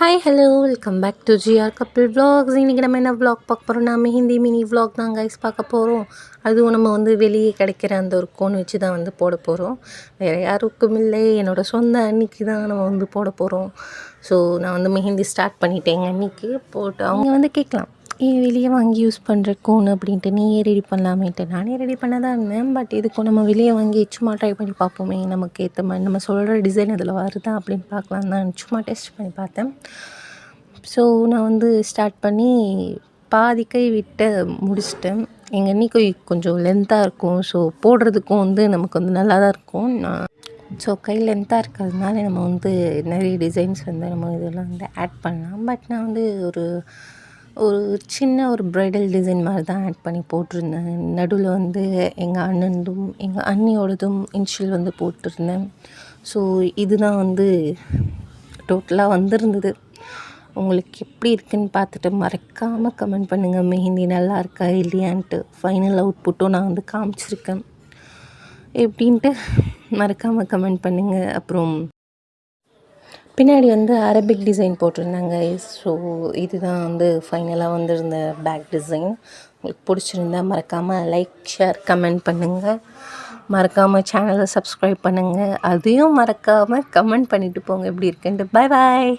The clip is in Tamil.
Hi hello welcome back to GR couple vlogs. இன்றைக்கி நம்ம என்ன vlog பார்க்க போகிறோம்னா மெஹந்தி மினி vlog தான் கைஸ் பார்க்க போகிறோம். அதுவும் நம்ம வெளியே கிடைக்கிற அந்த ஒரு கோன் வச்சு தான் போட போகிறோம். வேறு யாருக்கும் இல்லை, என்னோடய சொந்த அன்னிக்கு தான் நம்ம போட போகிறோம். ஸோ நான் மெஹந்தி ஸ்டார்ட் பண்ணிட்டேன். எங்கள் அன்னிக்கு போட்டு அவங்க கேட்கலாம், வெளியே வாங்கி யூஸ் பண்ணுற கோன் அப்படின்ட்டு நீயே ரெடி பண்ணலாமேன்ட்டு. நானே ரெடி பண்ண தான் இருந்தேன். பட் இதுக்கும் நம்ம வெளியே வாங்கி சும்மா ட்ரை பண்ணி பார்ப்போமே, நமக்கு ஏற்ற மாதிரி நம்ம சொல்கிற டிசைன் அதில் வருதா அப்படின்னு பார்க்கலாம் தான் சும்மா டெஸ்ட் பண்ணி பார்த்தேன். ஸோ நான் ஸ்டார்ட் பண்ணி பாதி கை விட்டு முடிச்சிட்டேன். எங்கள் அன்னிக்கு கொஞ்சம் லென்த்தாக இருக்கும். ஸோ போடுறதுக்கும் நமக்கு நல்லா தான் இருக்கும். ஸோ கை லென்த்தாக இருக்கிறதுனால நம்ம நிறைய டிசைன்ஸ் நம்ம இதெல்லாம் ஆட் பண்ணலாம். பட் நான் ஒரு சின்ன ஒரு ப்ரைடல் டிசைன் மாதிரி தான் ஆட் பண்ணி போட்டிருந்தேன். நடுவில் எங்கள் அண்ணனும் எங்கள் அண்ணியோடதும் இன்ஷியல் போட்டிருந்தேன். ஸோ இதுதான் டோட்டலாக வந்திருந்தது. உங்களுக்கு எப்படி இருக்குதுன்னு பார்த்துட்டு மறக்காமல் கமெண்ட் பண்ணுங்கள். மெஹந்தி நல்லா இருக்கா இல்லையான்ட்டு. ஃபைனல் அவுட்புட்டும் நான் காமிச்சிருக்கேன். எப்படின்ட்டு மறக்காமல் கமெண்ட் பண்ணுங்கள். அப்புறம் பின்னாடி அரபிக் டிசைன் போட்டிருந்தாங்க. ஸோ இதுதான் ஃபைனலாக வந்திருந்த பேக் டிசைன். உங்களுக்கு பிடிச்சிருந்தா மறக்காமல் லைக் ஷேர் கமெண்ட் பண்ணுங்கள். மறக்காமல் சேனலை சப்ஸ்கிரைப் பண்ணுங்கள். அதையும் மறக்காமல் கமெண்ட் பண்ணிவிட்டு போங்க எப்படி இருக்குன்ட்டு. பாய் பாய்.